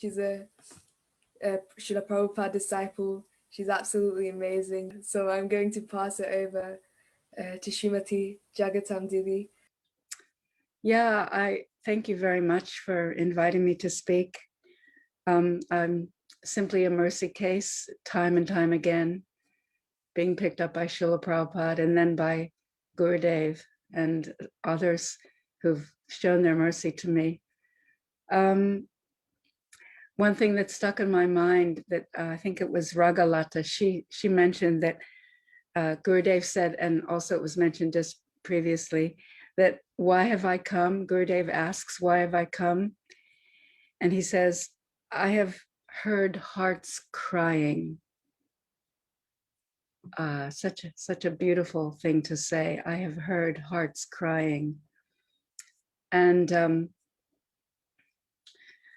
She's a Srila Prabhupada disciple. She's absolutely amazing. So I'm going to pass it over to Srimati Jagattama Didi. Yeah, I thank you very much for inviting me to speak. I'm simply a mercy case, time and time again, being picked up by Srila Prabhupada and then by Gurudeva and others who've shown their mercy to me. One thing that stuck in my mind that I think it was Ragalata, she mentioned that Gurudeva said, and also it was mentioned just previously, that why have I come? Gurudeva asks, why have I come? And he says, I have heard hearts crying. Such a beautiful thing to say. I have heard hearts crying. And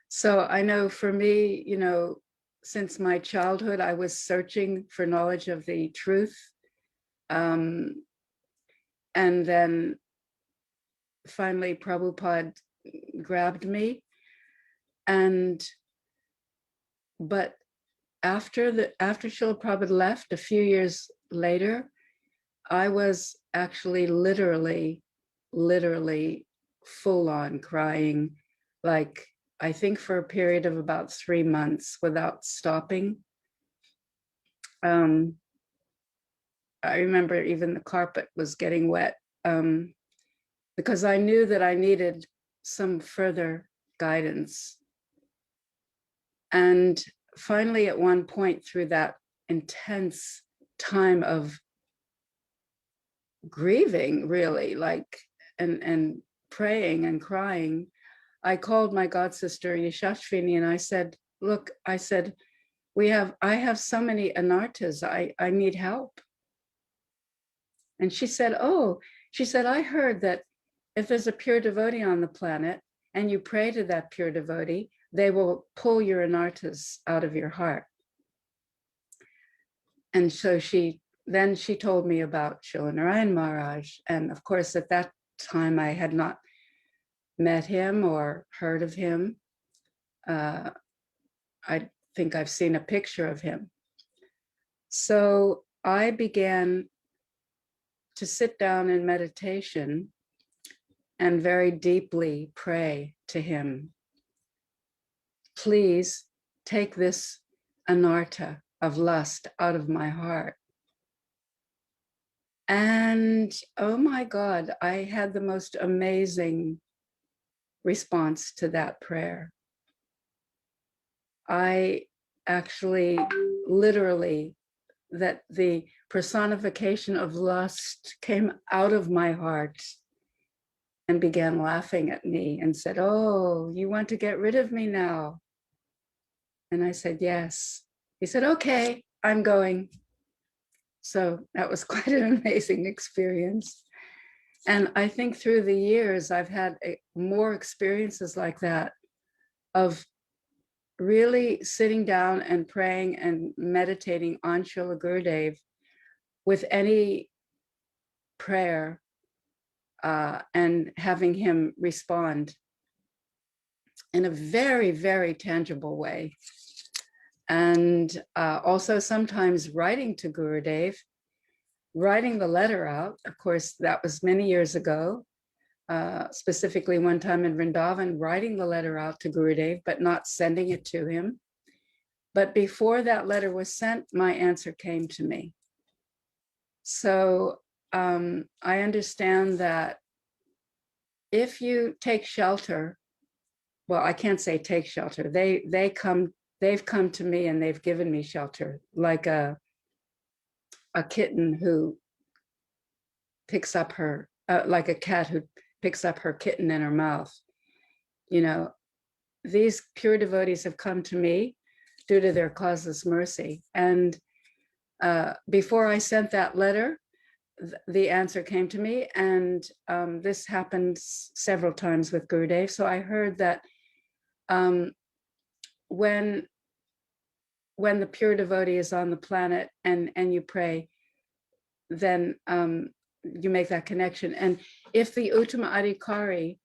so I know for me, you know, since my childhood, I was searching for knowledge of the truth. And then finally Prabhupada grabbed me. But after Srila Prabhupada left, a few years later, I was actually literally full on crying, like I think for a period of about 3 months without stopping. I remember even the carpet was getting wet because I knew that I needed some further guidance. And finally, at one point through that intense time of grieving, really, like, and praying and crying, I called my god sister Yashashvini and I said, look, I said, I have so many anarthas, I need help. And she said, I heard that if there's a pure devotee on the planet and you pray to that pure devotee, they will pull your anarthas out of your heart. And so then she told me about Srila Narayan Maharaj. And of course, at that time, I had not met him or heard of him. I think I've seen a picture of him. So I began to sit down in meditation and very deeply pray to him. Please take this anartha of lust out of my heart. And oh my God, I had the most amazing response to that prayer. I actually literally, that the personification of lust came out of my heart and began laughing at me and said, oh, you want to get rid of me now? And I said, yes. He said, okay, I'm going. So that was quite an amazing experience. And I think through the years, I've had more experiences like that of really sitting down and praying and meditating on Srila Gurudeva with any prayer and having him respond in a very, very tangible way. And also sometimes writing to Gurudev, writing the letter out. Of course, that was many years ago, specifically one time in Vrindavan, writing the letter out to Gurudev, but not sending it to him. But before that letter was sent, my answer came to me. So I understand that if you take shelter, well, I can't say take shelter. They've come to me and they've given me shelter, like a kitten who picks up her, like a cat who picks up her kitten in her mouth. You know, these pure devotees have come to me due to their causeless mercy. And before I sent that letter, the answer came to me, and this happened several times with Gurudev. So I heard that when the pure devotee is on the planet and you pray, then you make that connection. And if the Uttama Adhikari,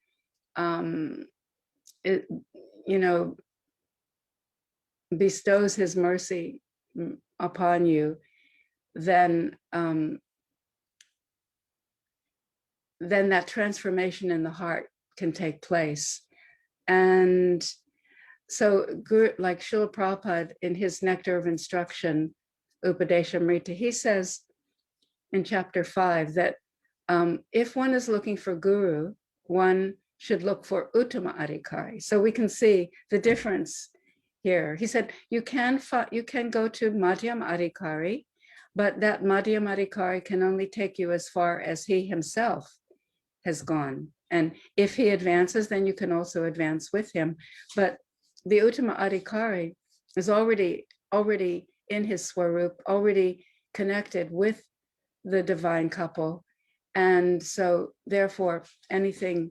bestows his mercy upon you, then that transformation in the heart can take place. And so like Srila Prabhupada in his Nectar of Instruction, Upadeshamrita, he says in chapter 5 that if one is looking for guru, one should look for Uttama Adhikari. So we can see the difference here. He said, you can go to Madhyam Adhikari, but that Madhyam Adhikari can only take you as far as he himself has gone. And if he advances, then you can also advance with him. But the Uttama Adhikari is already in his Swarup, already connected with the divine couple. And so therefore, anything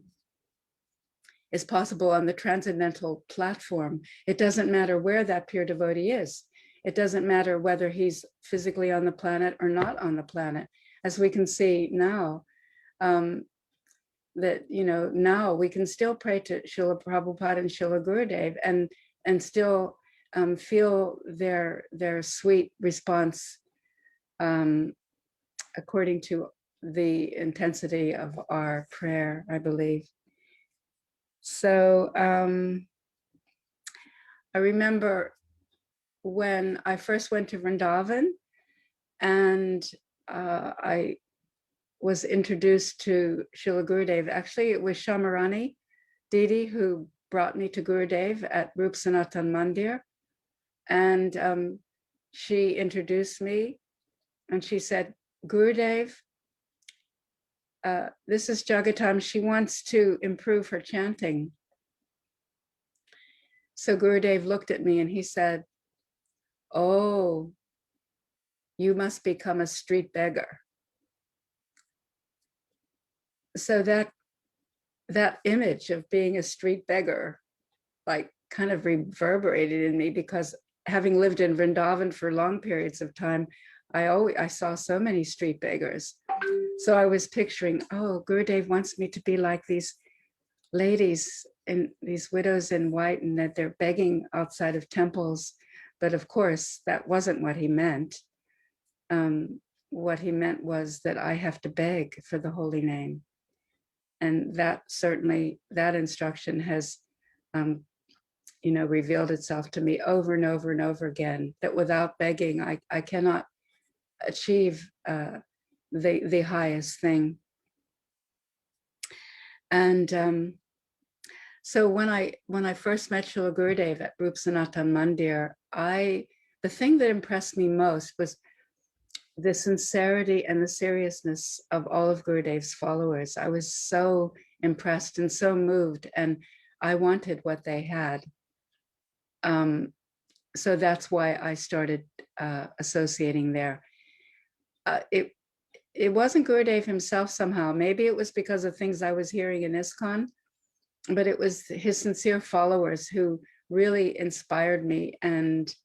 is possible on the transcendental platform. It doesn't matter where that pure devotee is. It doesn't matter whether he's physically on the planet or not on the planet. As we can see now, that, now we can still pray to Srila Prabhupada and Srila Gurudeva and still feel their sweet response according to the intensity of our prayer, I believe. So I remember when I first went to Vrindavan and I was introduced to Srila Gurudeva. Actually, it was Shamarani Didi who brought me to Gurudev at Rup Sanatan Mandir. And she introduced me and she said, Gurudev, this is Jagattama. She wants to improve her chanting. So Gurudev looked at me and he said, oh, you must become a street beggar. So that image of being a street beggar, like, kind of reverberated in me, because having lived in Vrindavan for long periods of time, I saw so many street beggars. So I was picturing, oh, Gurudev wants me to be like these ladies and these widows in white, and that they're begging outside of temples. But of course, that wasn't what he meant. What he meant was that I have to beg for the holy name. And that certainly, that instruction has, revealed itself to me over and over and over again, that without begging, I cannot achieve the highest thing. And so when I first met Srila Gurudeva at Rup Sanatan Mandir, the thing that impressed me most was the sincerity and the seriousness of all of Gurudev's followers. I was so impressed and so moved, and I wanted what they had. So that's why I started associating there. It wasn't Gurudev himself somehow. Maybe it was because of things I was hearing in ISKCON, but it was his sincere followers who really inspired me and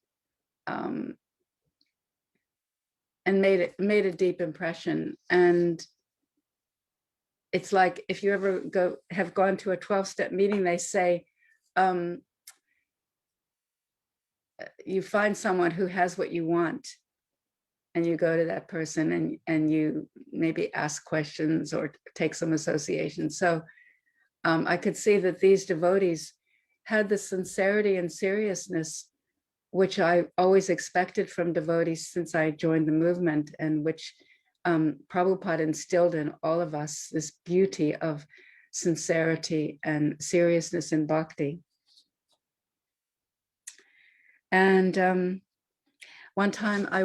made a deep impression. And it's like, if you ever have gone to a 12-step meeting, they say, you find someone who has what you want, and you go to that person and you maybe ask questions or take some association. So I could see that these devotees had the sincerity and seriousness which I always expected from devotees since I joined the movement, and which Prabhupada instilled in all of us, this beauty of sincerity and seriousness in bhakti. And one time I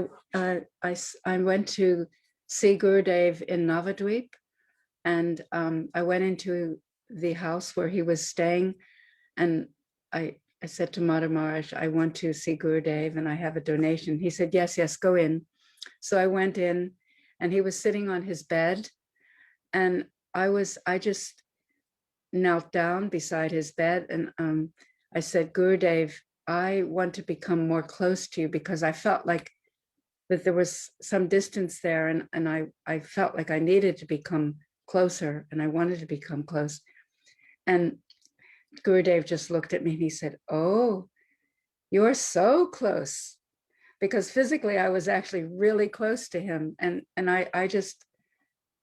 went to see Gurudev in Navadvip, and I went into the house where he was staying, and I said to Madhu Maharaj, I want to see Gurudev and I have a donation. He said, yes, go in. So I went in and he was sitting on his bed, and I just knelt down beside his bed, and I said, Gurudev, I want to become more close to you, because I felt like that there was some distance there, and I felt like I needed to become closer, and I wanted to become close. And Gurudev just looked at me and he said, oh, you're so close, because physically I was actually really close to him. And I just,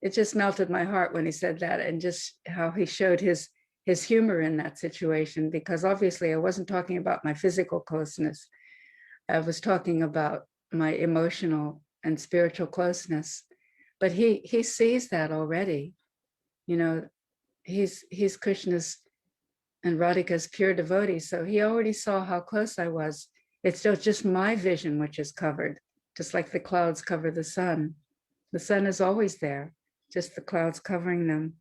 it just melted my heart when he said that, and just how he showed his humor in that situation, because obviously I wasn't talking about my physical closeness. I was talking about my emotional and spiritual closeness. But he sees that already. You know, he's Krishna's and Radhika's pure devotee. So he already saw how close I was. It's just my vision which is covered, just like the clouds cover the sun. The sun is always there, just the clouds covering them.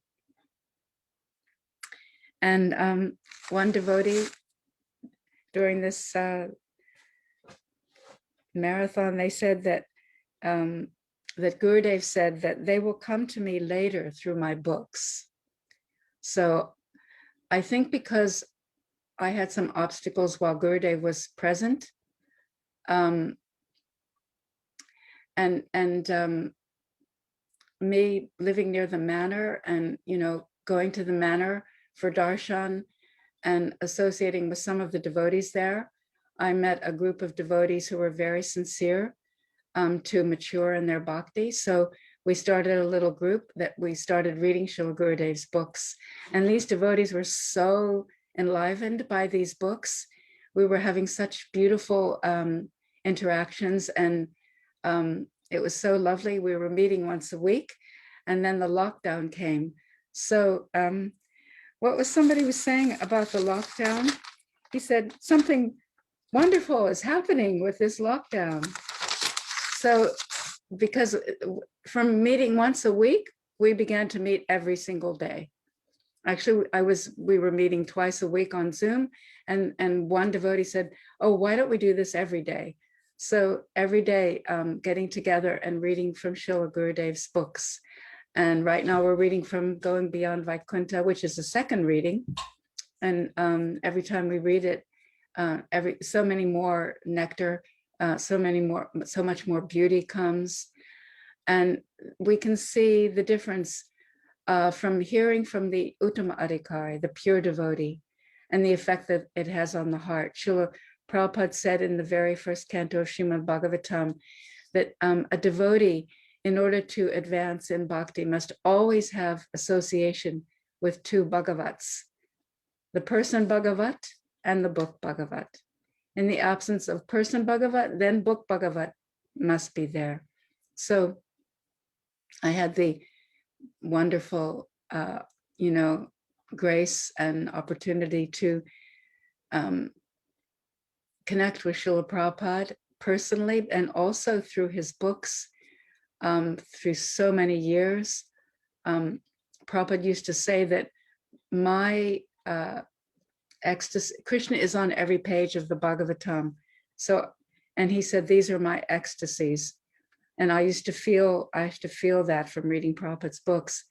And one devotee during this marathon, they said that that Gurudev said that they will come to me later through my books. So I think because I had some obstacles while Gurudev was present, and me living near the manor, and going to the manor for darshan and associating with some of the devotees there, I met a group of devotees who were very sincere to mature in their bhakti. So we started a little group that we started reading Srila Gurudev's books. And these devotees were so enlivened by these books. We were having such beautiful interactions, and it was so lovely. We were meeting once a week, and then the lockdown came. So what was somebody was saying about the lockdown? He said something wonderful is happening with this lockdown. So because from meeting once a week, we began to meet every single day. Actually, we were meeting twice a week on Zoom, and one devotee said, oh, why don't we do this every day? So every day, getting together and reading from Srila Gurudev's books. And right now we're reading from Going Beyond Vaikuntha, which is the second reading. And every time we read it, so many more nectar, so much more beauty comes. And we can see the difference from hearing from the Uttama Adhikari, the pure devotee, and the effect that it has on the heart. Srila Prabhupada said in the very first canto of Srimad Bhagavatam that a devotee, in order to advance in bhakti, must always have association with two Bhagavats, the person Bhagavat and the book Bhagavat. In the absence of person Bhagavat, then book Bhagavat must be there. So I had the wonderful, grace and opportunity to connect with Srila Prabhupada personally, and also through his books, through so many years. Prabhupada used to say that my ecstasy, Krishna is on every page of the Bhagavatam. So, and he said, these are my ecstasies. And I used to feel that from reading Prabhupada's books.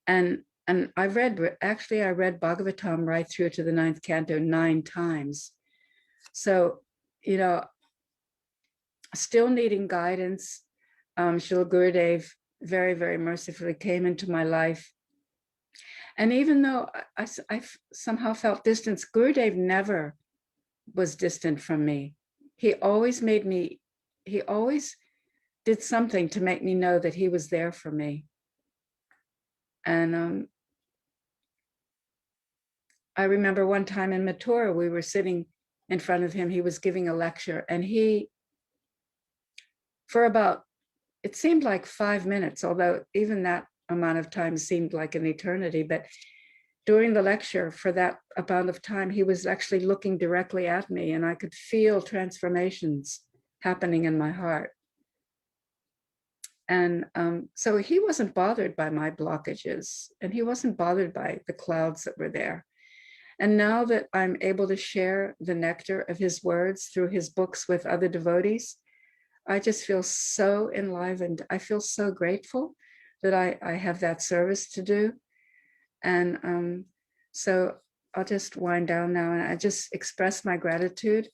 And I read Bhagavatam right through to the 9th canto 9 times. So, still needing guidance, Srila Gurudev very, very mercifully came into my life. And even though I somehow felt distance, Gurudev never was distant from me. He always did something to make me know that he was there for me. And I remember one time in Mathura, we were sitting in front of him. He was giving a lecture, and for about, it seemed like 5 minutes, although even that amount of time seemed like an eternity. But during the lecture, for that amount of time, he was actually looking directly at me, and I could feel transformations happening in my heart. And so he wasn't bothered by my blockages, and he wasn't bothered by the clouds that were there. And now that I'm able to share the nectar of his words through his books with other devotees, I just feel so enlivened. I feel so grateful that I have that service to do. And so I'll just wind down now, and I just express my gratitude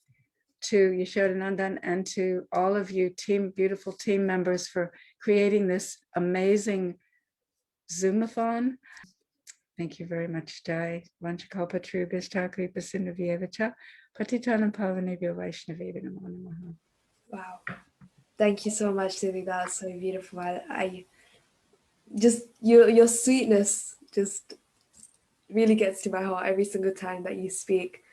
to Yashodanandan and to all of you beautiful team members for creating this amazing Zoomathon. Thank you very much, Dai. Vanchakalpatarubhyascha kripasindhuvyevacha patitanam pavanebhyo vaishnavebhyo namo namaha. Wow. Thank you so much, Didi. That's so beautiful. I just your sweetness just really gets to my heart every single time that you speak.